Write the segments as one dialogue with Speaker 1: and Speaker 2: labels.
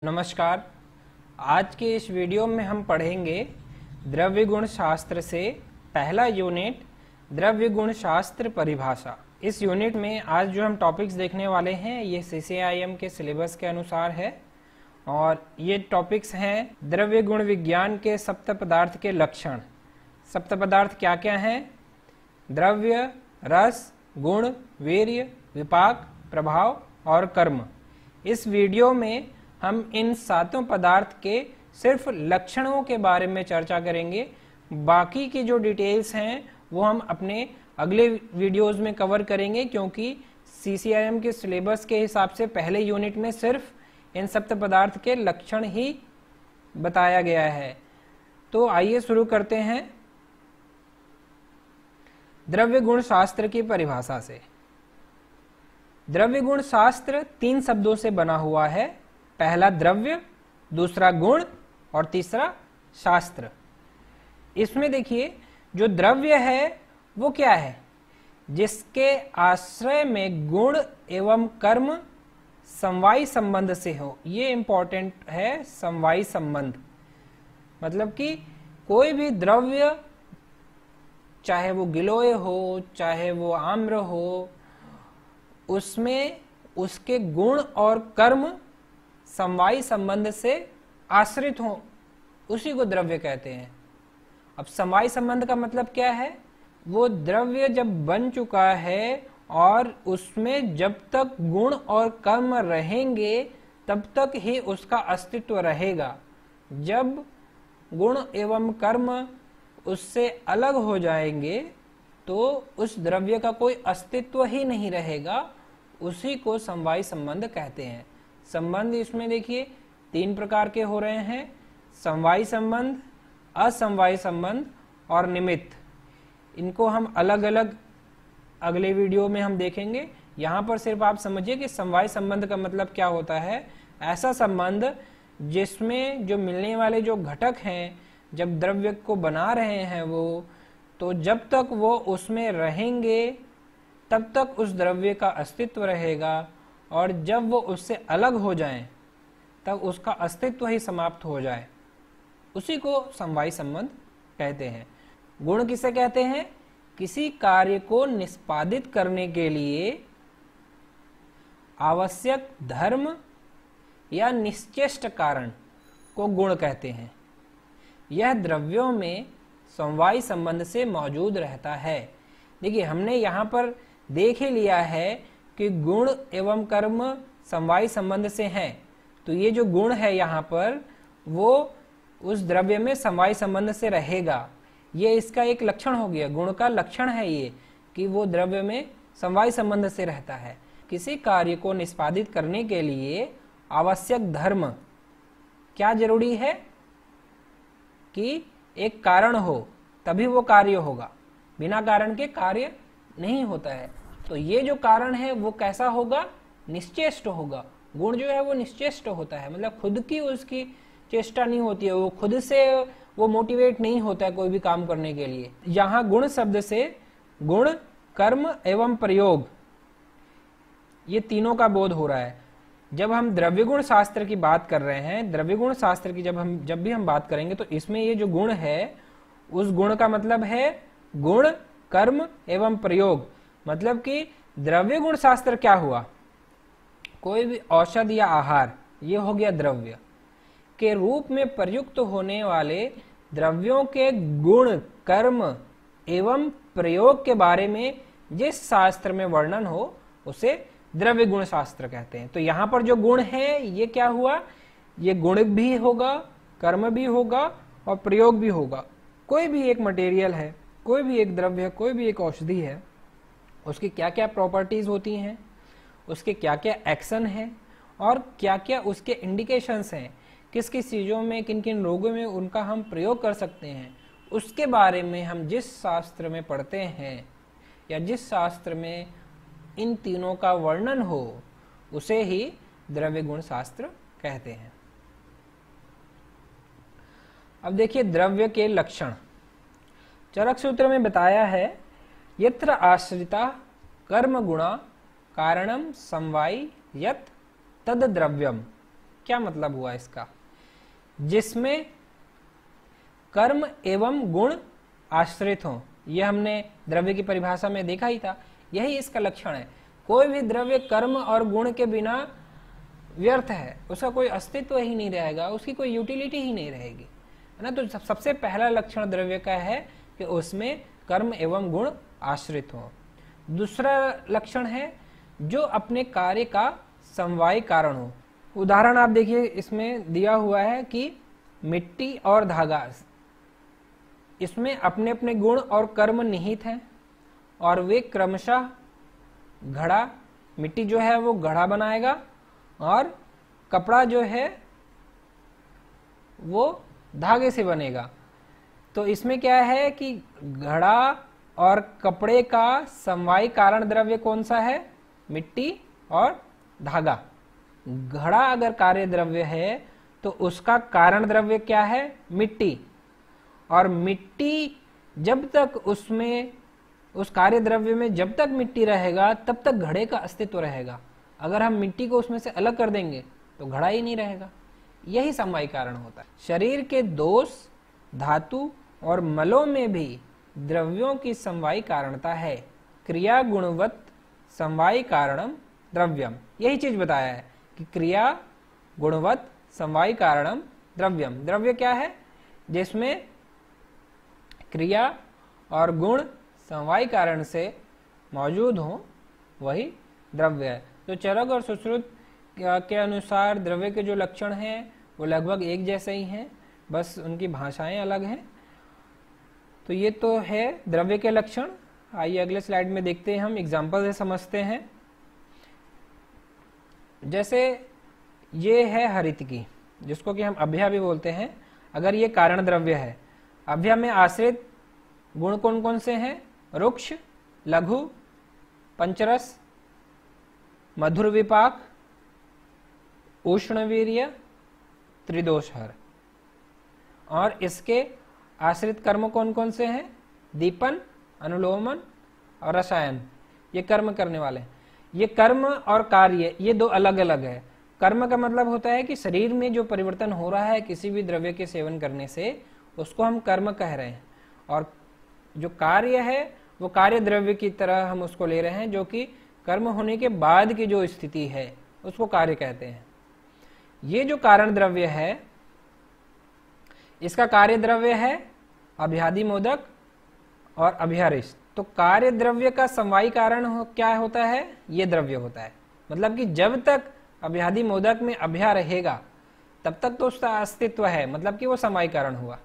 Speaker 1: नमस्कार। आज के इस वीडियो में हम पढ़ेंगे द्रव्य गुण शास्त्र से पहला यूनिट द्रव्य गुण शास्त्र परिभाषा। इस यूनिट में आज जो हम टॉपिक्स देखने वाले हैं ये CCIM के सिलेबस के अनुसार है और ये टॉपिक्स हैं द्रव्य गुण विज्ञान के सप्त पदार्थ के लक्षण। सप्त पदार्थ क्या क्या हैं? द्रव्य, रस, गुण, वीर्य, विपाक, प्रभाव और कर्म। इस वीडियो में हम इन सातों पदार्थ के सिर्फ लक्षणों के बारे में चर्चा करेंगे। बाकी की जो डिटेल्स हैं वो हम अपने अगले वीडियोस में कवर करेंगे, क्योंकि CCIM के सिलेबस के हिसाब से पहले यूनिट में सिर्फ इन सप्त पदार्थ के लक्षण ही बताया गया है। तो आइए शुरू करते हैं द्रव्य गुण शास्त्र की परिभाषा से। द्रव्य गुण शास्त्र 3 शब्दों से बना हुआ है। पहला द्रव्य, दूसरा गुण और तीसरा शास्त्र। इसमें देखिए जो द्रव्य है वो क्या है? जिसके आश्रय में गुण एवं कर्म समवायी संबंध से हो। ये इंपॉर्टेंट है, समवायी संबंध। मतलब कि कोई भी द्रव्य, चाहे वो गिलोय हो चाहे वो आम्र हो, उसमें उसके गुण और कर्म समवायी संबंध से आश्रित हो, उसी को द्रव्य कहते हैं। अब समवायी संबंध का मतलब क्या है? वो द्रव्य जब बन चुका है और उसमें जब तक गुण और कर्म रहेंगे तब तक ही उसका अस्तित्व रहेगा। जब गुण एवं कर्म उससे अलग हो जाएंगे तो उस द्रव्य का कोई अस्तित्व ही नहीं रहेगा। उसी को समवायी संबंध कहते हैं। संबंध इसमें देखिए 3 प्रकार के हो रहे हैं: समवायी संबंध, असमवायी संबंध और निमित्त। इनको हम अलग अलग अगले वीडियो में हम देखेंगे। यहाँ पर सिर्फ आप समझिए कि समवायी संबंध का मतलब क्या होता है। ऐसा संबंध जिसमें जो मिलने वाले जो घटक हैं, जब द्रव्य को बना रहे हैं वो, तो जब तक वो उसमें रहेंगे तब तक उस द्रव्य का अस्तित्व रहेगा, और जब वो उससे अलग हो जाएं तब उसका अस्तित्व ही समाप्त हो जाए, उसी को समवायी संबंध कहते हैं। गुण किसे कहते हैं? किसी कार्य को निष्पादित करने के लिए आवश्यक धर्म या निश्चेष्ट कारण को गुण कहते हैं। यह द्रव्यों में समवायी संबंध से मौजूद रहता है। देखिए हमने यहाँ पर देख ही लिया है कि गुण एवं कर्म समवायी संबंध से हैं। तो ये जो गुण है यहाँ पर वो उस द्रव्य में समवायी संबंध से रहेगा। ये इसका एक लक्षण हो गया। गुण का लक्षण है ये कि वो द्रव्य में समवायी संबंध से रहता है। किसी कार्य को निष्पादित करने के लिए आवश्यक धर्म क्या जरूरी है? कि एक कारण हो तभी वो कार्य होगा, बिना कारण के कार्य नहीं होता है। तो ये जो कारण है वो कैसा होगा? निश्चेष्ट होगा। गुण जो है वो निश्चेष्ट होता है, मतलब खुद की उसकी चेष्टा नहीं होती है, वो खुद से वो मोटिवेट नहीं होता है कोई भी काम करने के लिए। यहाँ गुण शब्द से गुण, कर्म एवं प्रयोग, ये तीनों का बोध हो रहा है। जब हम द्रव्य गुण शास्त्र की बात कर रहे हैं, द्रव्य गुण शास्त्र की जब भी हम बात करेंगे तो इसमें ये जो गुण है उस गुण का मतलब है गुण, कर्म एवं प्रयोग। मतलब कि द्रव्य गुण शास्त्र क्या हुआ? कोई भी औषध या आहार, ये हो गया द्रव्य के रूप में प्रयुक्त होने वाले द्रव्यों के गुण, कर्म एवं प्रयोग के बारे में जिस शास्त्र में वर्णन हो उसे द्रव्य गुण शास्त्र कहते हैं। तो यहाँ पर जो गुण है ये क्या हुआ? ये गुण भी होगा, कर्म भी होगा और प्रयोग भी होगा। कोई भी एक मटेरियल है, कोई भी एक द्रव्य है, कोई भी एक औषधि है, उसकी क्या क्या प्रॉपर्टीज होती हैं, उसके क्या क्या एक्शन है और क्या क्या उसके इंडिकेशंस हैं, किस किस चीज़ों में, किन किन रोगों में उनका हम प्रयोग कर सकते हैं, उसके बारे में हम जिस शास्त्र में पढ़ते हैं या जिस शास्त्र में इन तीनों का वर्णन हो उसे ही द्रव्य गुण शास्त्र कहते हैं। अब देखिए द्रव्य के लक्षण। चरक सूत्र में बताया है यत्र आश्रिता कर्म गुणा कारणम समवायी यत् तद द्रव्यम। क्या मतलब हुआ इसका? जिसमें कर्म एवं गुण आश्रित हो। यह हमने द्रव्य की परिभाषा में देखा ही था, यही इसका लक्षण है। कोई भी द्रव्य कर्म और गुण के बिना व्यर्थ है, उसका कोई अस्तित्व ही नहीं रहेगा, उसकी कोई यूटिलिटी ही नहीं रहेगी, है ना। तो सबसे पहला लक्षण द्रव्य का है कि उसमें कर्म एवं गुण आश्रित हो। दूसरा लक्षण है जो अपने कार्य का समवाय कारण हो। उदाहरण आप देखिए, इसमें दिया हुआ है कि मिट्टी और धागा, इसमें अपने अपने गुण और कर्म निहित हैं और वे क्रमशः घड़ा, मिट्टी जो है वो घड़ा बनाएगा और कपड़ा जो है वो धागे से बनेगा। तो इसमें क्या है कि घड़ा और कपड़े का समवाय कारण द्रव्य कौन सा है? मिट्टी और धागा। घड़ा अगर कार्य द्रव्य है तो उसका कारण द्रव्य क्या है? मिट्टी। और मिट्टी जब तक उसमें, उस कार्य द्रव्य में जब तक मिट्टी रहेगा तब तक घड़े का अस्तित्व रहेगा। अगर हम मिट्टी को उसमें से अलग कर देंगे तो घड़ा ही नहीं रहेगा। यही समवाय कारण होता है। शरीर के दोष, धातु और मलों में भी द्रव्यों की समवाय कारणता है। क्रिया गुणवत समवाय कारणम द्रव्यम। यही चीज बताया है कि क्रिया गुणवत समवाय कारणम द्रव्यम। द्रव्य क्या है? जिसमें क्रिया और गुण समवाय कारण से मौजूद हो वही द्रव्य है। तो चरक और सुश्रुत के अनुसार द्रव्य के जो लक्षण हैं वो लगभग एक जैसे ही हैं, बस उनकी भाषाएं अलग हैं। तो ये तो है द्रव्य के लक्षण। आइए अगले स्लाइड में देखते हैं, हम एग्जाम्पल से समझते हैं। जैसे ये है हरितकी, जिसको कि हम अभ्या भी बोलते हैं। अगर ये कारण द्रव्य है, अभ्या में आश्रित गुण कौन कौन से हैं? रुक्ष, लघु, पंचरस, मधुर विपाक, उष्णवीर्य, त्रिदोषहर। और इसके आश्रित कर्म कौन कौन से हैं? दीपन, अनुलोमन और रसायन। ये कर्म करने वाले हैं। ये कर्म और कार्य ये दो अलग अलग है। कर्म का मतलब होता है कि शरीर में जो परिवर्तन हो रहा है किसी भी द्रव्य के सेवन करने से, उसको हम कर्म कह रहे हैं। और जो कार्य है वो कार्य द्रव्य की तरह हम उसको ले रहे हैं, जो कि कर्म होने के बाद की जो स्थिति है उसको कार्य कहते हैं। ये जो कारण द्रव्य है, इसका कार्य द्रव्य है अभ्यादि मोदक और अभ्यारिष्ट। तो कार्य द्रव्य का समवायी कारण क्या होता है? ये द्रव्य होता है। मतलब कि जब तक अभ्यादि मोदक में अभ्या रहेगा तब तक तो उसका अस्तित्व है, मतलब कि वो समवायी कारण हुआ।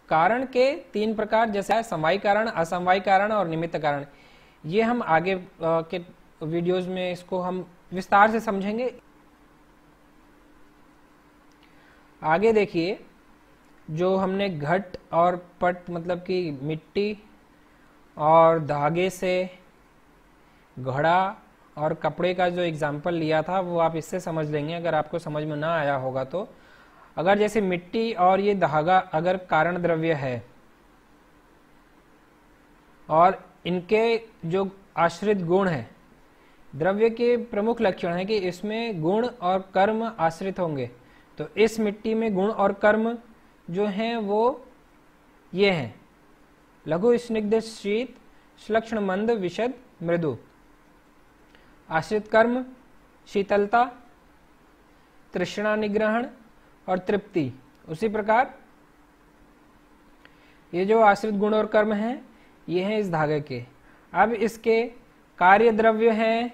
Speaker 1: कारण के तीन प्रकार, जैसे समवायी कारण, असमवायी कारण और निमित्त कारण। ये हम आगे के वीडियोस में इसको हम विस्तार से समझेंगे। आगे देखिए, जो हमने घट और पट मतलब कि मिट्टी और धागे से घड़ा और कपड़े का जो एग्जाम्पल लिया था वो आप इससे समझ लेंगे, अगर आपको समझ में ना आया होगा तो। अगर जैसे मिट्टी और ये धागा अगर कारण द्रव्य है और इनके जो आश्रित गुण हैं, द्रव्य के प्रमुख लक्षण है कि इसमें गुण और कर्म आश्रित होंगे। तो इस मिट्टी में गुण और कर्म जो हैं वो ये हैं: लघु स्निग्ध शीत, श्लक्ष्ण मंद विशद मृदु। आश्रित कर्म शीतलता, तृष्णा निग्रहण और तृप्ति। उसी प्रकार ये जो आश्रित गुण और कर्म हैं ये हैं इस धागे के। अब इसके कार्य द्रव्य हैं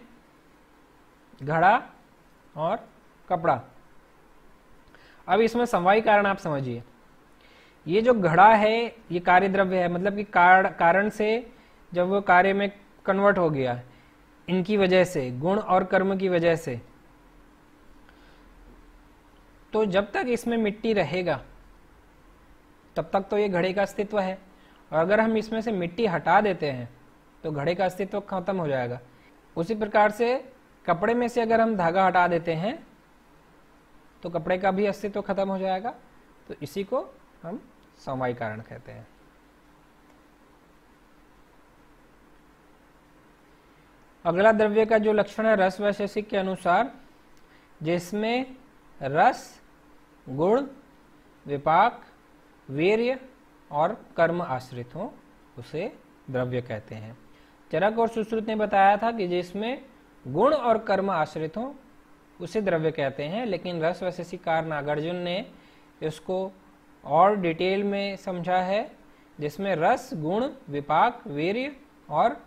Speaker 1: घड़ा और कपड़ा। अब इसमें समवायी कारण आप समझिए। ये जो घड़ा है ये कार्य द्रव्य है, मतलब कि कारण से जब वो कार्य में कन्वर्ट हो गया इनकी वजह से, गुण और कर्म की वजह से, तो जब तक इसमें मिट्टी रहेगा तब तक तो ये घड़े का अस्तित्व है। और अगर हम इसमें से मिट्टी हटा देते हैं तो घड़े का अस्तित्व खत्म हो जाएगा। उसी प्रकार से कपड़े में से अगर हम धागा हटा देते हैं तो कपड़े का भी अस्तित्व खत्म हो जाएगा। तो इसी को हम समवायी कारण कहते हैं। अगला द्रव्य का जो लक्षण है रस वैशेषिक के अनुसार जिसमें रस, गुण, विपाक, वीर्य और कर्म आश्रित हो उसे द्रव्य कहते हैं। चरक और सुश्रुत ने बताया था कि जिसमें गुण और कर्म आश्रित हो उसे द्रव्य कहते हैं, लेकिन रस वैशेषिककार नागार्जुन ने इसको और डिटेल में समझा है, जिसमें रस, गुण, विपाक, वीर्य और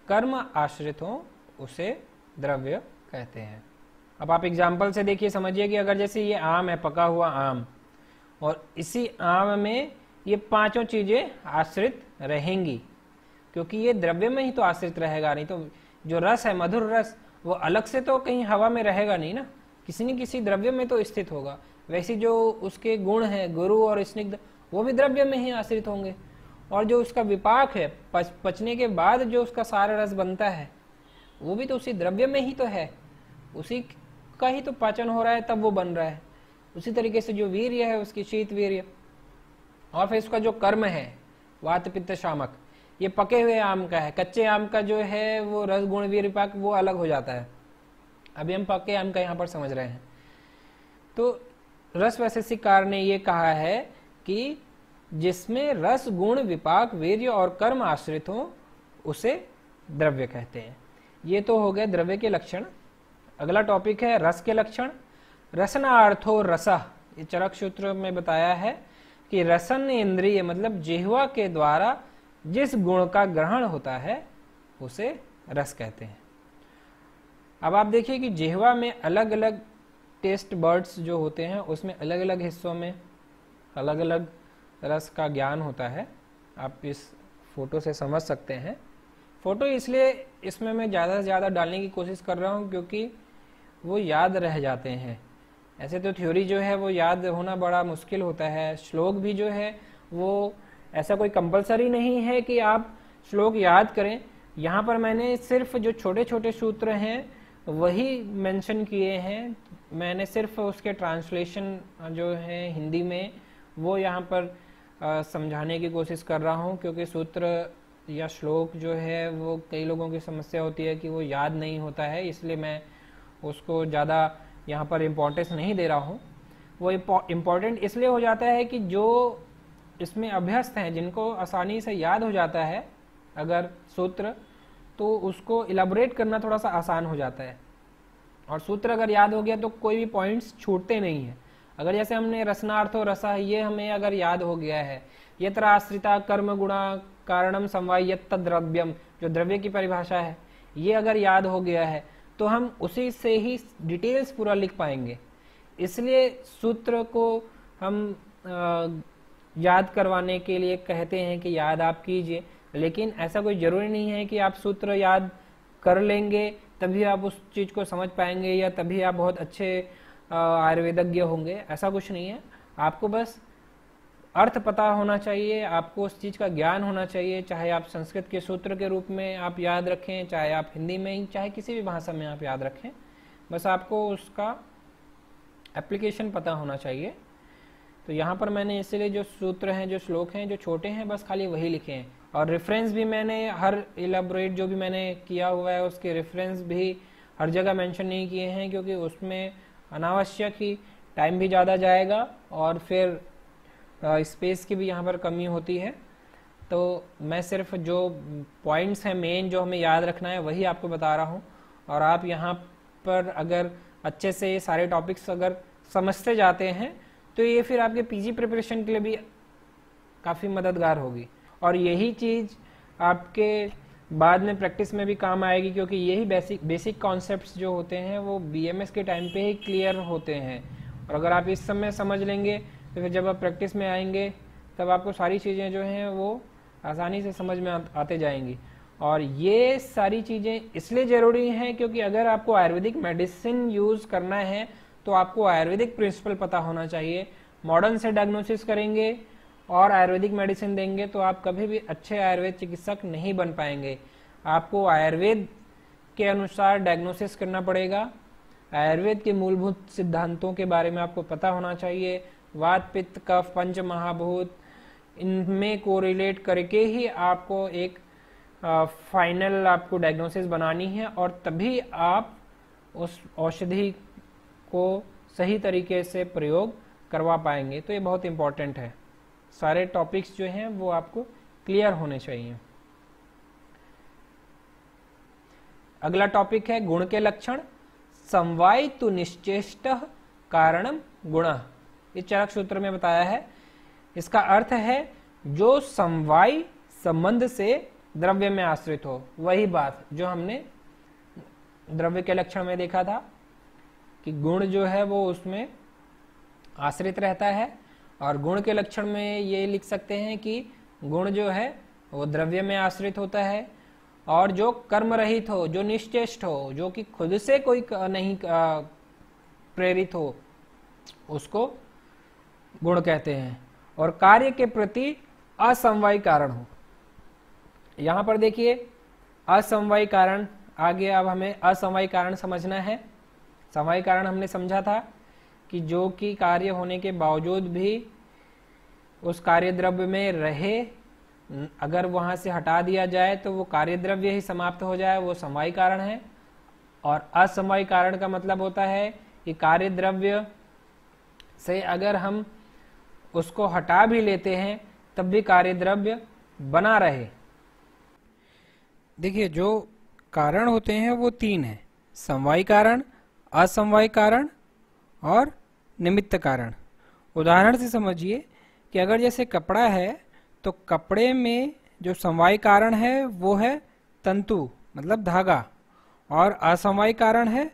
Speaker 1: कर्म आश्रित हो उसे द्रव्य कहते हैं। अब आप एग्जाम्पल से देखिए, समझिए कि अगर जैसे ये आम है, पका हुआ आम, और इसी आम में ये पांचों चीजें आश्रित रहेंगी, क्योंकि ये द्रव्य में ही तो आश्रित रहेगा, नहीं तो जो रस है, मधुर रस, वो अलग से तो कहीं हवा में रहेगा नहीं ना, किसी न किसी द्रव्य में तो स्थित होगा। वैसे जो उसके गुण है, गुरु और स्निग्ध, वो भी द्रव्य में ही आश्रित होंगे। और जो उसका विपाक है, पचने के बाद जो उसका सारा रस बनता है, वो भी तो उसी द्रव्य में ही तो है, उसी का ही तो पाचन हो रहा है, तब वो बन रहा है। उसी तरीके से जो वीर्य है, उसकी शीत वीर्य, और फिर उसका जो कर्म है, वात पित्त शामक, ये पके हुए आम का है। कच्चे आम का जो है वो रस, गुण, वीर्य, विपाक वो अलग हो जाता है। अभी हम पके आम का यहाँ पर समझ रहे हैं। तो रस वैशेषिककार ने ये कहा है कि जिसमें रस, गुण, विपाक, वीर्य और कर्म आश्रित हो उसे द्रव्य कहते हैं। ये तो हो गए द्रव्य के लक्षण। अगला टॉपिक है रस के लक्षण। रसनार्थो रसः, ये चरक सूत्र में बताया है कि रसन इंद्रिय मतलब जिह्वा के द्वारा जिस गुण का ग्रहण होता है उसे रस कहते हैं। अब आप देखिए कि जिह्वा में अलग अलग टेस्ट बर्ड्स जो होते हैं, उसमें अलग अलग हिस्सों में अलग अलग रस का ज्ञान होता है। आप इस फोटो से समझ सकते हैं। फोटो इसलिए इसमें मैं ज़्यादा से ज़्यादा डालने की कोशिश कर रहा हूँ क्योंकि वो याद रह जाते हैं। ऐसे तो थ्योरी जो है वो याद होना बड़ा मुश्किल होता है। श्लोक भी जो है वो ऐसा कोई कंपलसरी नहीं है कि आप श्लोक याद करें। यहाँ पर मैंने सिर्फ जो छोटे छोटे सूत्र हैं वही मेंशन किए हैं। मैंने सिर्फ उसके ट्रांसलेशन जो है हिंदी में वो यहाँ पर समझाने की कोशिश कर रहा हूँ, क्योंकि सूत्र या श्लोक जो है वो कई लोगों की समस्या होती है कि वो याद नहीं होता है, इसलिए मैं उसको ज़्यादा यहाँ पर इम्पोर्टेंस नहीं दे रहा हूँ। वो इम्पोर्टेंट इसलिए हो जाता है कि जो इसमें अभ्यस्त हैं, जिनको आसानी से याद हो जाता है अगर सूत्र, तो उसको इलाबोरेट करना थोड़ा सा आसान हो जाता है। और सूत्र अगर याद हो गया तो कोई भी पॉइंट्स छूटते नहीं है। अगर जैसे हमने रसनार्थो रसा, ये हमें अगर याद हो गया है, यत्र आश्रिता कर्म गुणा कारणम समवायत्त द्रव्यम, जो द्रव्य की परिभाषा है, ये अगर याद हो गया है तो हम उसी से ही डिटेल्स पूरा लिख पाएंगे। इसलिए सूत्र को हम याद करवाने के लिए कहते हैं कि याद आप कीजिए, लेकिन ऐसा कोई जरूरी नहीं है कि आप सूत्र याद कर लेंगे तभी आप उस चीज को समझ पाएंगे या तभी आप बहुत अच्छे आयुर्वेदज्ञ होंगे। ऐसा कुछ नहीं है। आपको बस अर्थ पता होना चाहिए, आपको उस चीज का ज्ञान होना चाहिए। चाहे आप संस्कृत के सूत्र के रूप में आप याद रखें, चाहे आप हिंदी में, चाहे किसी भी भाषा में आप याद रखें, बस आपको उसका एप्लीकेशन पता होना चाहिए। तो यहाँ पर मैंने इसलिए जो सूत्र हैं, जो श्लोक हैं, जो छोटे हैं, बस खाली वही लिखे हैं। और रेफरेंस भी मैंने हर इलाबोरेट जो भी मैंने किया हुआ है उसके रेफरेंस भी हर जगह मेंशन नहीं किए हैं, क्योंकि उसमें अनावश्यक ही टाइम भी ज़्यादा जाएगा और फिर स्पेस की भी यहाँ पर कमी होती है। तो मैं सिर्फ जो पॉइंट्स हैं मेन जो हमें याद रखना है वही आपको बता रहा हूँ। और आप यहाँ पर अगर अच्छे से ये सारे टॉपिक्स अगर समझते जाते हैं तो ये फिर आपके पीजी प्रिपरेशन के लिए भी काफ़ी मददगार होगी। और यही चीज़ आपके बाद में प्रैक्टिस में भी काम आएगी, क्योंकि यही बेसिक कॉन्सेप्ट्स जो होते हैं वो बीएमएस के टाइम पे ही क्लियर होते हैं। और अगर आप इस समय समझ लेंगे तो फिर जब आप प्रैक्टिस में आएंगे तब आपको सारी चीज़ें जो हैं वो आसानी से समझ में आते जाएंगी। और ये सारी चीज़ें इसलिए ज़रूरी हैं क्योंकि अगर आपको आयुर्वेदिक मेडिसिन यूज़ करना है तो आपको आयुर्वेदिक प्रिंसिपल पता होना चाहिए। मॉडर्न से डायग्नोसिस करेंगे और आयुर्वेदिक मेडिसिन देंगे तो आप कभी भी अच्छे आयुर्वेद चिकित्सक नहीं बन पाएंगे। आपको आयुर्वेद के अनुसार डायग्नोसिस करना पड़ेगा। आयुर्वेद के मूलभूत सिद्धांतों के बारे में आपको पता होना चाहिए। वात, पित्त, कफ, पंच महाभूत, इनमें कोरिलेट करके ही आपको एक फाइनल आपको डायग्नोसिस बनानी है और तभी आप उस औषधि को सही तरीके से प्रयोग करवा पाएंगे। तो ये बहुत इंपॉर्टेंट है, सारे टॉपिक्स जो हैं वो आपको क्लियर होने चाहिए। अगला टॉपिक है गुण के लक्षण। समवाय तु निश्चेष्ट कारणम गुण, ये चरक सूत्र में बताया है। इसका अर्थ है जो समवाय संबंध से द्रव्य में आश्रित हो। वही बात जो हमने द्रव्य के लक्षण में देखा था कि गुण जो है वो उसमें आश्रित रहता है, और गुण के लक्षण में ये लिख सकते हैं कि गुण जो है वो द्रव्य में आश्रित होता है, और जो कर्म रहित हो, जो निश्चेष्ट हो, जो कि खुद से कोई नहीं प्रेरित हो, उसको गुण कहते हैं। और कार्य के प्रति असमवाय कारण हो। यहां पर देखिए असमवाय कारण आ गया। अब हमें असमवाय कारण समझना है। समवाय कारण हमने समझा था कि जो कि कार्य होने के बावजूद भी उस कार्य द्रव्य में रहे, अगर वहां से हटा दिया जाए तो वो कार्य द्रव्य ही समाप्त हो जाए, वो समवाय कारण है। और असमवाय कारण का मतलब होता है कि कार्य द्रव्य से अगर हम उसको हटा भी लेते हैं तब भी कार्य द्रव्य बना रहे। देखिए जो कारण होते हैं वो तीन हैं, समवाय कारण, असमवाय कारण और निमित्त कारण। उदाहरण से समझिए कि अगर जैसे कपड़ा है तो कपड़े में जो समवाय कारण है वो है तंतु मतलब धागा, और असमवाय कारण है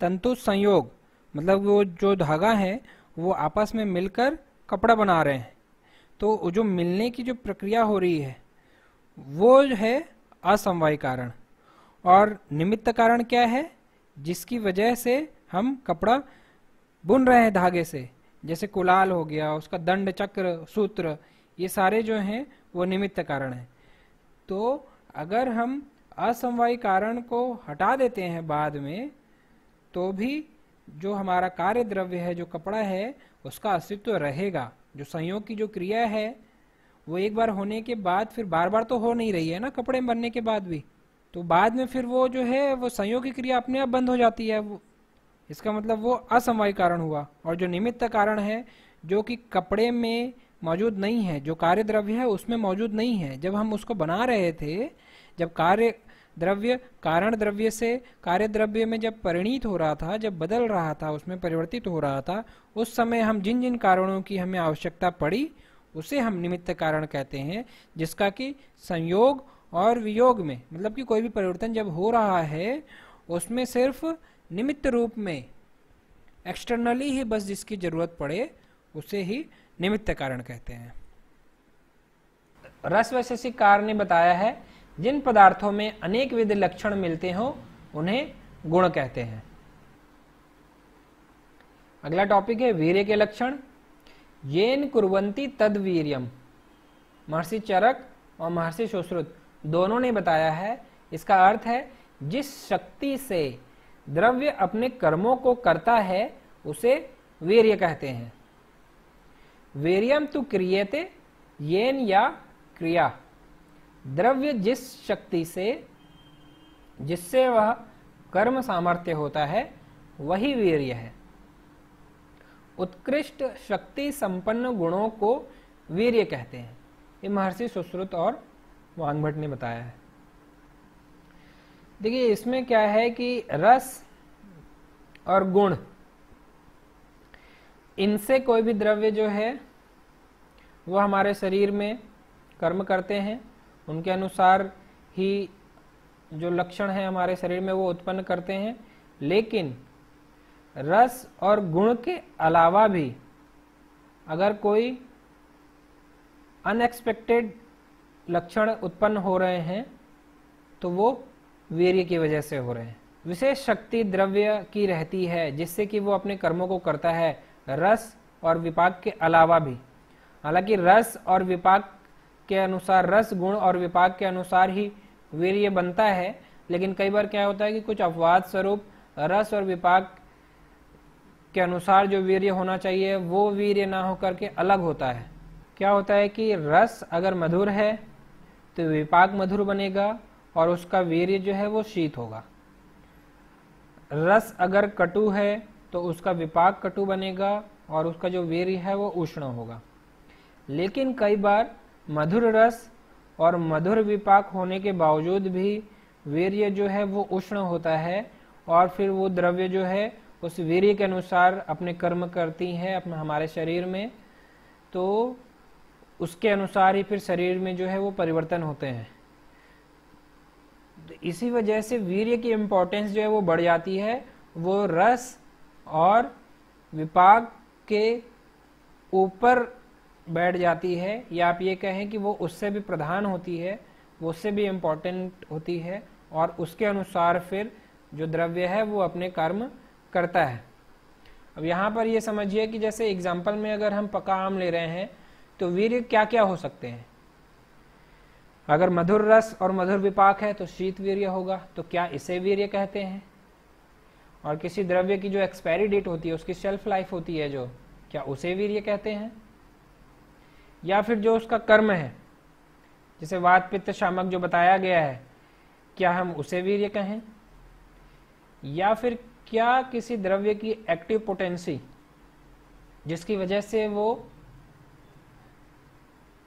Speaker 1: तंतु संयोग मतलब वो जो धागा है वो आपस में मिलकर कपड़ा बना रहे हैं। तो जो मिलने की जो प्रक्रिया हो रही है वो है असमवाय कारण। और निमित्त कारण क्या है? जिसकी वजह से हम कपड़ा बुन रहे हैं धागे से, जैसे कुलाल हो गया, उसका दंड चक्र सूत्र, ये सारे जो हैं वो निमित्त कारण हैं। तो अगर हम असमवाय कारण को हटा देते हैं बाद में, तो भी जो हमारा कार्य द्रव्य है, जो कपड़ा है, उसका अस्तित्व रहेगा। जो संयोग की जो क्रिया है वो एक बार होने के बाद फिर बार बार तो हो नहीं रही है ना कपड़े बनने के बाद भी, तो बाद में फिर वो जो है वो संयोग की क्रिया अपने आप बंद हो जाती है। वो इसका मतलब वो असमवाय कारण हुआ। और जो निमित्त कारण है जो कि कपड़े में मौजूद नहीं है, जो कार्य द्रव्य है उसमें मौजूद नहीं है, जब हम उसको बना रहे थे, जब कार्य द्रव्य कारण द्रव्य से कार्य द्रव्य में जब परिणीत हो रहा था, जब बदल रहा था, उसमें परिवर्तित हो रहा था, उस समय हम जिन जिन कारणों की हमें आवश्यकता पड़ी उसे हम निमित्त कारण कहते हैं। जिसका कि संयोग और वियोग में मतलब कि कोई भी परिवर्तन जब हो रहा है उसमें सिर्फ निमित्त रूप में एक्सटर्नली ही बस जिसकी जरूरत पड़े उसे ही निमित्त कारण कहते हैं। रस वैशेषिक कारण ने बताया है जिन पदार्थों में अनेक विध लक्षण मिलते हो उन्हें गुण कहते हैं। अगला टॉपिक है वीर्य के लक्षण। येन कुर्वन्ति तद वीर्यम, महर्षि चरक और महर्षि सुश्रुत दोनों ने बताया है। इसका अर्थ है जिस शक्ति से द्रव्य अपने कर्मों को करता है उसे वीर्य कहते हैं। वीर्यम तु क्रियते येन या क्रिया, द्रव्य जिस शक्ति से जिससे वह कर्म सामर्थ्य होता है वही वीर्य है। उत्कृष्ट शक्ति संपन्न गुणों को वीर्य कहते हैं। ये महर्षि सुश्रुत और वाग्भट ने बताया है। देखिए इसमें क्या है कि रस और गुण, इनसे कोई भी द्रव्य जो है वो हमारे शरीर में कर्म करते हैं, उनके अनुसार ही जो लक्षण है हमारे शरीर में वो उत्पन्न करते हैं। लेकिन रस और गुण के अलावा भी अगर कोई अनएक्सपेक्टेड लक्षण उत्पन्न हो रहे हैं तो वो वीर्य की वजह से हो रहे हैं। विशेष शक्ति द्रव्य की रहती है जिससे कि वो अपने कर्मों को करता है, रस और विपाक के अलावा भी। हालांकि रस और विपाक के अनुसार, रस गुण और विपाक के अनुसार ही वीर्य बनता है, लेकिन कई बार क्या होता है कि कुछ अपवाद स्वरूप रस और विपाक के अनुसार जो वीर्य होना चाहिए वो वीर्य ना होकर के अलग होता है। क्या होता है कि रस अगर मधुर है तो विपाक मधुर बनेगा और उसका वीर्य जो है वो शीत होगा। रस अगर कटु है तो उसका विपाक कटु बनेगा और उसका जो वीर्य है वो उष्ण होगा। लेकिन कई बार मधुर रस और मधुर विपाक होने के बावजूद भी वीर्य जो है वो उष्ण होता है और फिर वो द्रव्य जो है उस वीर्य के अनुसार अपने कर्म करती हैं अपने हमारे शरीर में, तो उसके अनुसार ही फिर शरीर में जो है वो परिवर्तन होते हैं। तो इसी वजह से वीर्य की इम्पोर्टेंस जो है वो बढ़ जाती है, वो रस और विपाक के ऊपर बैठ जाती है, या आप ये कहें कि वो उससे भी प्रधान होती है, वो उससे भी इम्पोर्टेंट होती है और उसके अनुसार फिर जो द्रव्य है वो अपने कर्म करता है। अब यहाँ पर ये समझिए कि जैसे एग्जाम्पल में अगर हम पका आम ले रहे हैं तो वीर्य क्या क्या हो सकते हैं। अगर मधुर रस और मधुर विपाक है तो शीत वीर्य होगा, तो क्या इसे वीर्य कहते हैं? और किसी द्रव्य की जो एक्सपायरी डेट होती है, उसकी शेल्फ लाइफ होती है जो, क्या उसे वीर्य कहते हैं? या फिर जो उसका कर्म है, जैसे वात पित्त शामक जो बताया गया है, क्या हम उसे वीर्य कहें? या फिर क्या किसी द्रव्य की एक्टिव पोटेंसी जिसकी वजह से वो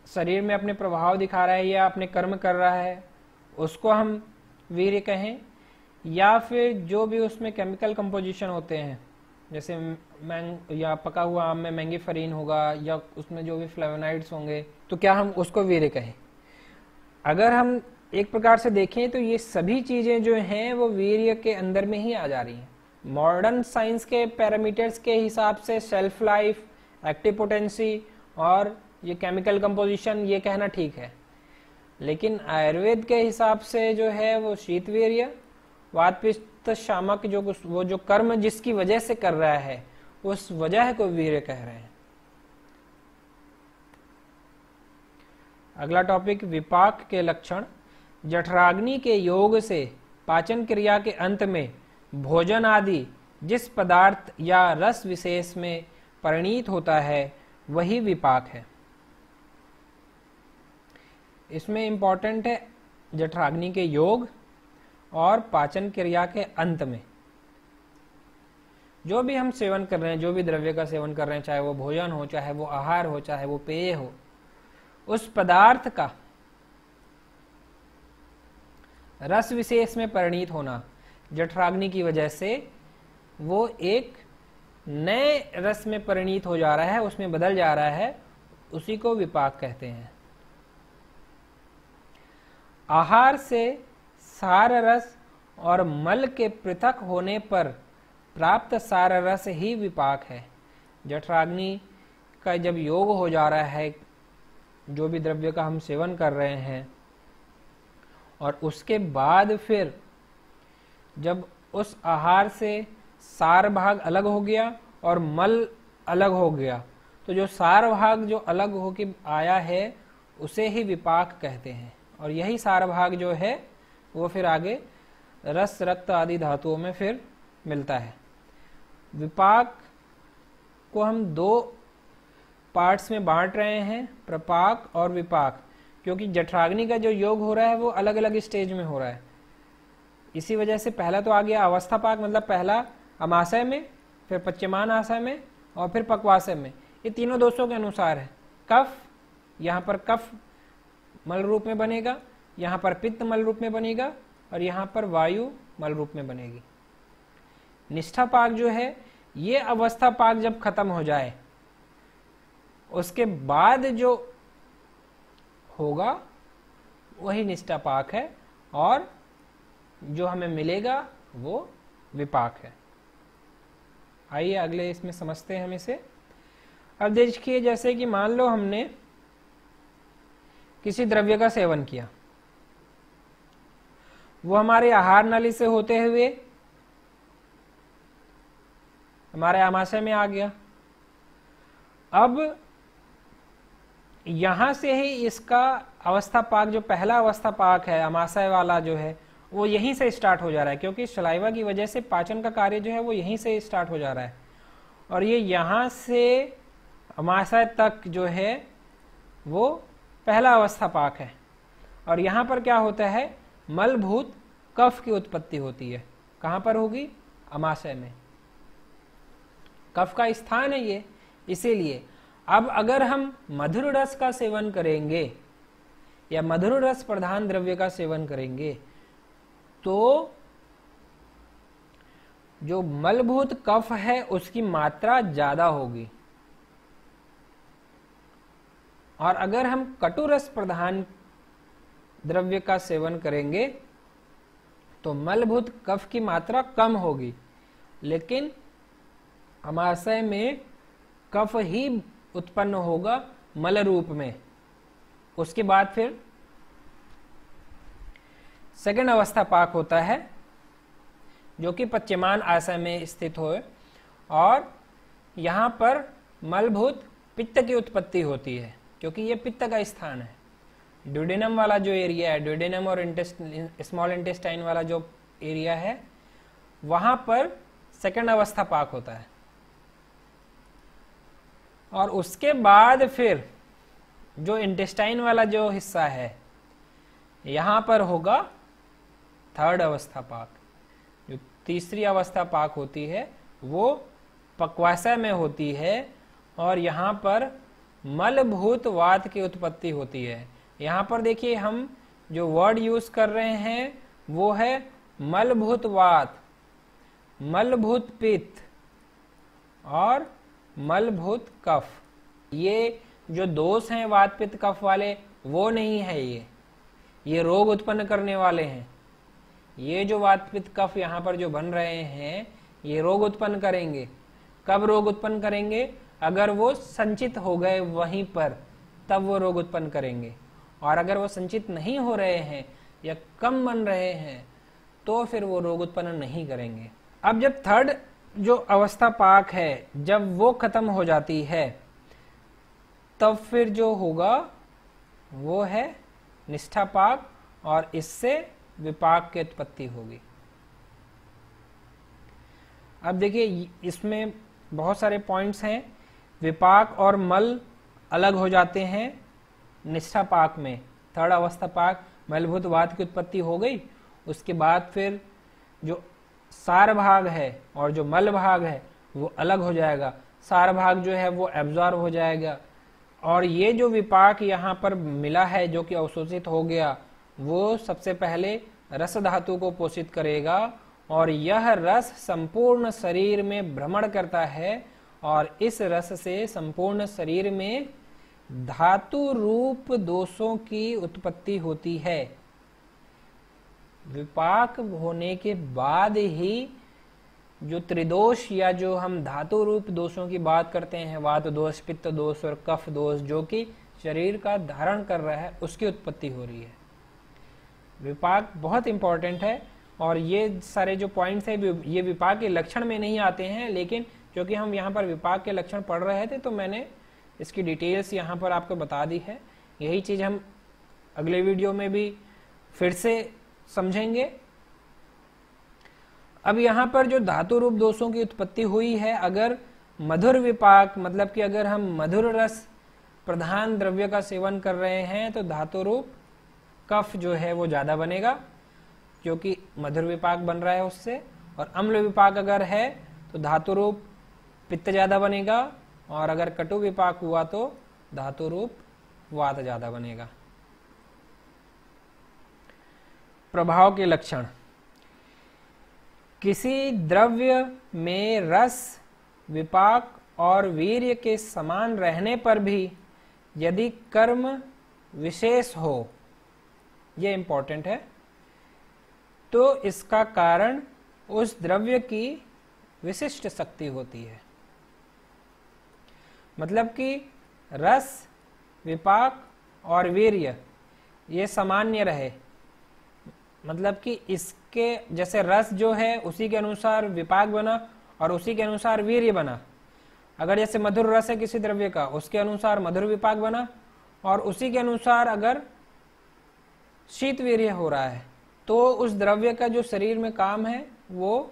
Speaker 1: शरीर में अपने प्रभाव दिखा रहा है या अपने कर्म कर रहा है, उसको हम वीर्य कहें? या फिर जो भी उसमें केमिकल कंपोजिशन होते हैं, जैसे या पका हुआ आम में मैंगीफरीन होगा या उसमें जो भी फ्लेवोनाइड्स होंगे, तो क्या हम उसको वीर्य कहें? अगर हम एक प्रकार से देखें तो ये सभी चीजें जो हैं वो वीर्य के अंदर में ही आ जा रही हैं। मॉडर्न साइंस के पैरामीटर्स के हिसाब से शेल्फ लाइफ, एक्टिव पोटेंसी और ये केमिकल कंपोजिशन ये कहना ठीक है, लेकिन आयुर्वेद के हिसाब से जो है वो शीत वीर्य, वात पित्त शामक वो जो कर्म जिसकी वजह से कर रहा है उस वजह को वीर्य कह रहे हैं। अगला टॉपिक, विपाक के लक्षण। जठराग्नि के योग से पाचन क्रिया के अंत में भोजन आदि जिस पदार्थ या रस विशेष में परिणीत होता है वही विपाक है। इसमें इंपॉर्टेंट है जठराग्नि के योग और पाचन क्रिया के अंत में जो भी हम सेवन कर रहे हैं, जो भी द्रव्य का सेवन कर रहे हैं, चाहे वो भोजन हो, चाहे वो आहार हो, चाहे वो पेय हो, उस पदार्थ का रस विशेष में परिणीत होना जठराग्नि की वजह से वो एक नए रस में परिणीत हो जा रहा है, उसमें बदल जा रहा है, उसी को विपाक कहते हैं। आहार से सार रस और मल के पृथक होने पर प्राप्त सार रस ही विपाक है। जठराग्नि का जब योग हो जा रहा है, जो भी द्रव्य का हम सेवन कर रहे हैं, और उसके बाद फिर जब उस आहार से सार भाग अलग हो गया और मल अलग हो गया, तो जो सार भाग जो अलग होके आया है उसे ही विपाक कहते हैं। और यही सार भाग जो है वो फिर आगे रस, रक्त आदि धातुओं में फिर मिलता है। विपाक को हम दो पार्ट्स में बांट रहे हैं, प्रपाक और विपाक, क्योंकि जठराग्नि का जो योग हो रहा है वो अलग अलग स्टेज में हो रहा है। इसी वजह से पहला तो आ गया अवस्था पाक, मतलब पहला अमाशय में, फिर पच्यमान आशय में और फिर पक्वाशय में। ये तीनों दोषों के अनुसार है। कफ, यहाँ पर कफ मल रूप में बनेगा, यहाँ पर पित्त मल रूप में बनेगा और यहाँ पर वायु मल रूप में बनेगी। निष्ठा पाक जो है, ये अवस्था पाक जब खत्म हो जाए उसके बाद जो होगा वही निष्ठा पाक है और जो हमें मिलेगा वो विपाक है। आइए अगले इसमें समझते हैं हम इसे। अब देखिए, जैसे कि मान लो हमने किसी द्रव्य का सेवन किया, वो हमारे आहार नली से होते हुए हमारे आमाशय में आ गया। अब यहां से ही इसका अवस्था पाक, जो पहला अवस्था पाक है आमाशय वाला जो है, वो यहीं से स्टार्ट हो जा रहा है, क्योंकि सलाइवा की वजह से पाचन का कार्य जो है वो यहीं से स्टार्ट हो जा रहा है। और ये यहां से आमाशय तक जो है वो पहला अवस्था पाक है। और यहां पर क्या होता है, मलभूत कफ की उत्पत्ति होती है। कहां पर होगी? आमाशय में। कफ का स्थान है ये, इसीलिए। अब अगर हम मधुर रस का सेवन करेंगे या मधुर रस प्रधान द्रव्य का सेवन करेंगे तो जो मलभूत कफ है उसकी मात्रा ज्यादा होगी, और अगर हम कटु रस प्रधान द्रव्य का सेवन करेंगे तो मलभूत कफ की मात्रा कम होगी, लेकिन अमाशय में कफ ही उत्पन्न होगा मल रूप में। उसके बाद फिर सेकंड अवस्था पाक होता है जो कि पश्चिमान आशय में स्थित हो, और यहां पर मलभूत पित्त की उत्पत्ति होती है क्योंकि यह पित्त का स्थान है। ड्यूडेनम वाला जो एरिया है, ड्यूडेनम और स्मॉल इंटेस्टाइन वाला जो एरिया है, वहां पर सेकंड अवस्था पाक होता है। और उसके बाद फिर जो इंटेस्टाइन वाला जो हिस्सा है यहां पर होगा थर्ड अवस्था पाक। जो तीसरी अवस्था पाक होती है वो पक्वाशय में होती है, और यहां पर मलभूत वात की उत्पत्ति होती है। यहां पर देखिए हम जो वर्ड यूज कर रहे हैं वो है मलभूत वात, मलभूत पित्त और मलभूत कफ। ये जो दोष हैं वात पित्त कफ वाले वो नहीं है, ये रोग उत्पन्न करने वाले हैं। ये जो वात पित्त कफ यहाँ पर जो बन रहे हैं ये रोग उत्पन्न करेंगे। कब रोग उत्पन्न करेंगे? अगर वो संचित हो गए वहीं पर, तब वो रोग उत्पन्न करेंगे। और अगर वो संचित नहीं हो रहे हैं या कम बन रहे हैं तो फिर वो रोग उत्पन्न नहीं करेंगे। अब जब थर्ड जो अवस्था पाक है जब वो खत्म हो जाती है तब फिर जो होगा वो है निष्ठा पाक, और इससे विपाक की उत्पत्ति होगी। अब देखिए इसमें बहुत सारे पॉइंट्स हैं। विपाक और मल अलग हो जाते हैं निष्ठा पाक में। थर्ड अवस्था पाक मलभूत वात की उत्पत्ति हो गई, उसके बाद फिर जो सार भाग है और जो मल भाग है वो अलग हो जाएगा। सार भाग जो है वो एब्जॉर्ब हो जाएगा, और ये जो विपाक यहाँ पर मिला है जो कि अवशोषित हो गया वो सबसे पहले रस धातु को पोषित करेगा, और यह रस संपूर्ण शरीर में भ्रमण करता है, और इस रस से संपूर्ण शरीर में धातु रूप दोषों की उत्पत्ति होती है। विपाक होने के बाद ही जो त्रिदोष या जो हम धातु रूप दोषों की बात करते हैं, वात दोष, पित्त दोष और कफ दोष, जो कि शरीर का धारण कर रहा है, उसकी उत्पत्ति हो रही है। विपाक बहुत इंपॉर्टेंट है, और ये सारे जो पॉइंट्स हैं ये विपाक के लक्षण में नहीं आते हैं, लेकिन क्योंकि हम यहाँ पर विपाक के लक्षण पढ़ रहे थे तो मैंने इसकी डिटेल्स यहाँ पर आपको बता दी है। यही चीज हम अगले वीडियो में भी फिर से समझेंगे। अब यहाँ पर जो धातु रूप दोषों की उत्पत्ति हुई है, अगर मधुर विपाक मतलब कि अगर हम मधुर रस प्रधान द्रव्य का सेवन कर रहे हैं तो धातु रूप कफ जो है वो ज्यादा बनेगा क्योंकि मधुर विपाक बन रहा है उससे, और अम्ल विपाक अगर है तो धातु रूप पित्त ज्यादा बनेगा, और अगर कटु विपाक हुआ तो धातु रूप वात ज्यादा बनेगा। प्रभाव के लक्षण। किसी द्रव्य में रस, विपाक और वीर्य के समान रहने पर भी यदि कर्म विशेष हो, यह इंपॉर्टेंट है, तो इसका कारण उस द्रव्य की विशिष्ट शक्ति होती है। मतलब कि रस, विपाक और वीर्य ये सामान्य रहे, मतलब कि इसके जैसे रस जो है उसी के अनुसार विपाक बना और उसी के अनुसार वीर्य बना। अगर जैसे मधुर रस है किसी द्रव्य का, उसके अनुसार मधुर विपाक बना, और उसी के अनुसार अगर शीत वीर्य हो रहा है तो उस द्रव्य का जो शरीर में काम है वो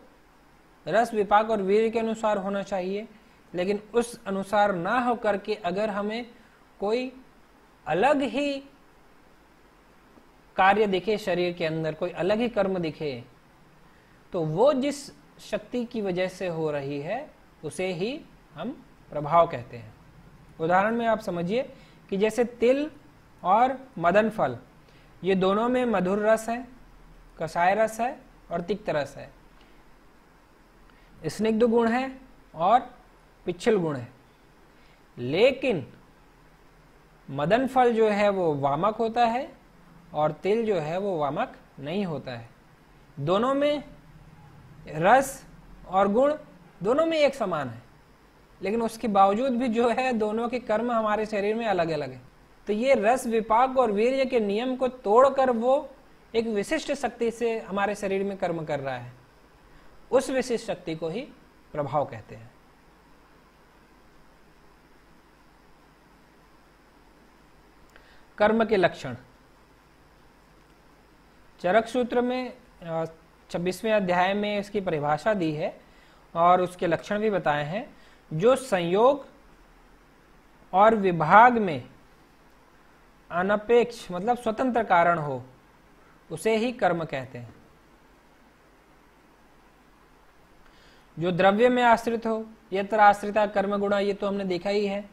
Speaker 1: रस, विपाक और वीर्य के अनुसार होना चाहिए। लेकिन उस अनुसार ना हो करके अगर हमें कोई अलग ही कार्य दिखे, शरीर के अंदर कोई अलग ही कर्म दिखे, तो वो जिस शक्ति की वजह से हो रही है उसे ही हम प्रभाव कहते हैं। उदाहरण में आप समझिए कि जैसे तिल और मदन फल, ये दोनों में मधुर रस है, कषाय रस है और तिक्त रस है, स्निग्ध गुण है और पिच्छल गुण है। लेकिन मदन फल जो है वो वामक होता है और तिल जो है वो वामक नहीं होता है। दोनों में रस और गुण दोनों में एक समान है, लेकिन उसके बावजूद भी जो है दोनों के कर्म हमारे शरीर में अलग अलग है। तो ये रस विपाक और वीर्य के नियम को तोड़कर वो एक विशिष्ट शक्ति से हमारे शरीर में कर्म कर रहा है। उस विशिष्ट शक्ति को ही प्रभाव कहते हैं। कर्म के लक्षण चरक सूत्र में 26वें अध्याय में इसकी परिभाषा दी है और उसके लक्षण भी बताए हैं। जो संयोग और विभाग में अनपेक्ष मतलब स्वतंत्र कारण हो उसे ही कर्म कहते हैं। जो द्रव्य में आश्रित हो, यत्र आश्रिता कर्म गुणा, ये तो हमने देखा ही है।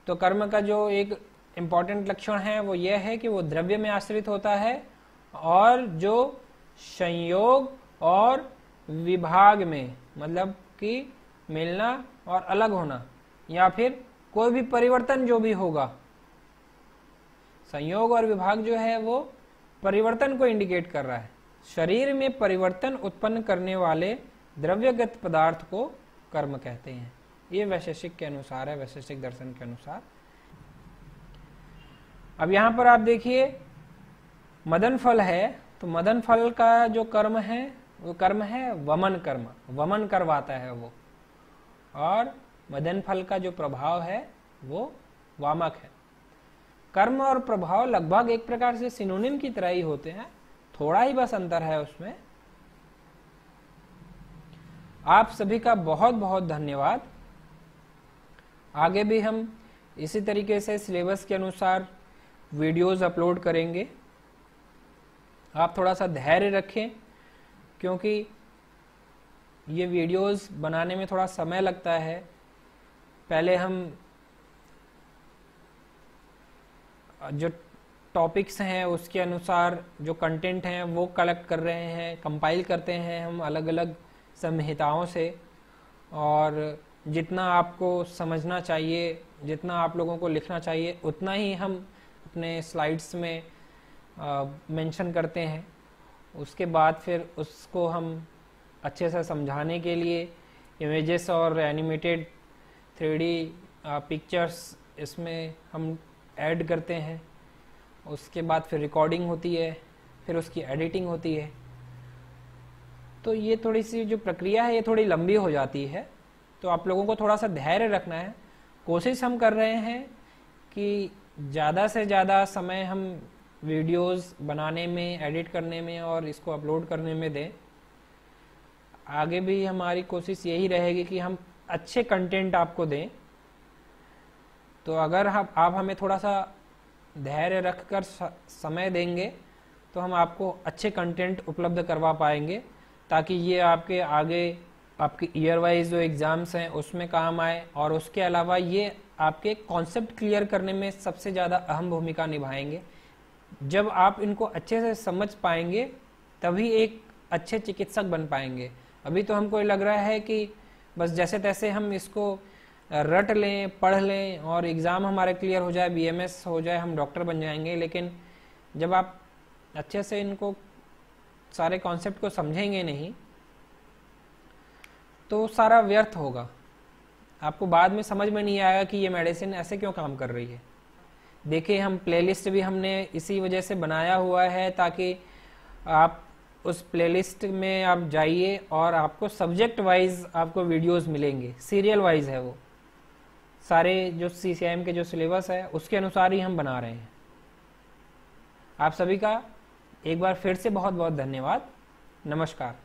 Speaker 1: तो कर्म का जो एक इंपॉर्टेंट लक्षण है वो यह है कि वो द्रव्य में आश्रित होता है और जो संयोग और विभाग में मतलब कि मिलना और अलग होना या फिर कोई भी परिवर्तन जो भी होगा, संयोग और विभाग जो है वो परिवर्तन को इंडिकेट कर रहा है। शरीर में परिवर्तन उत्पन्न करने वाले द्रव्यगत पदार्थ को कर्म कहते हैं। ये वैशेषिक के अनुसार है, वैशेषिक दर्शन के अनुसार। अब यहां पर आप देखिए मदन फल है, तो मदन फल का जो कर्म है वो कर्म है वमन कर्म, वमन करवाता है वो, और मदन फल का जो प्रभाव है वो वामक है। कर्म और प्रभाव लगभग एक प्रकार से सिनोनिम की तरह ही होते हैं, थोड़ा ही बस अंतर है उसमें। आप सभी का बहुत बहुत धन्यवाद। आगे भी हम इसी तरीके से सिलेबस के अनुसार वीडियोस अपलोड करेंगे। आप थोड़ा सा धैर्य रखें क्योंकि ये वीडियोस बनाने में थोड़ा समय लगता है। पहले हम जो टॉपिक्स हैं उसके अनुसार जो कंटेंट हैं वो कलेक्ट कर रहे हैं, कंपाइल करते हैं हम अलग अलग संहिताओं से, और जितना आपको समझना चाहिए, जितना आप लोगों को लिखना चाहिए उतना ही हम अपने स्लाइड्स में मेंशन करते हैं। उसके बाद फिर उसको हम अच्छे से समझाने के लिए इमेजेस और एनिमेटेड 3D पिक्चर्स इसमें हम ऐड करते हैं। उसके बाद फिर रिकॉर्डिंग होती है, फिर उसकी एडिटिंग होती है। तो ये थोड़ी सी जो प्रक्रिया है ये थोड़ी लंबी हो जाती है, तो आप लोगों को थोड़ा सा धैर्य रखना है। कोशिश हम कर रहे हैं कि ज़्यादा से ज़्यादा समय हम वीडियोस बनाने में, एडिट करने में और इसको अपलोड करने में दें। आगे भी हमारी कोशिश यही रहेगी कि हम अच्छे कंटेंट आपको दें। तो अगर आप हमें थोड़ा सा धैर्य रखकर समय देंगे तो हम आपको अच्छे कंटेंट उपलब्ध करवा पाएंगे, ताकि ये आपके आगे आपके ईयर वाइज जो एग्ज़ाम्स हैं उसमें काम आए, और उसके अलावा ये आपके कॉन्सेप्ट क्लियर करने में सबसे ज़्यादा अहम भूमिका निभाएंगे। जब आप इनको अच्छे से समझ पाएंगे तभी एक अच्छे चिकित्सक बन पाएंगे। अभी तो हमको लग रहा है कि बस जैसे तैसे हम इसको रट लें, पढ़ लें और एग्ज़ाम हमारे क्लियर हो जाए, BMS हो जाए, हम डॉक्टर बन जाएंगे। लेकिन जब आप अच्छे से इनको सारे कॉन्सेप्ट को समझेंगे नहीं तो सारा व्यर्थ होगा। आपको बाद में समझ में नहीं आएगा कि ये मेडिसिन ऐसे क्यों काम कर रही है। देखिए, हम प्लेलिस्ट भी हमने इसी वजह से बनाया हुआ है ताकि आप उस प्लेलिस्ट में आप जाइए और आपको सब्जेक्ट वाइज आपको वीडियोस मिलेंगे, सीरियल वाइज है वो। सारे जो CCM के जो सिलेबस है उसके अनुसार ही हम बना रहे हैं। आप सभी का एक बार फिर से बहुत बहुत धन्यवाद। नमस्कार।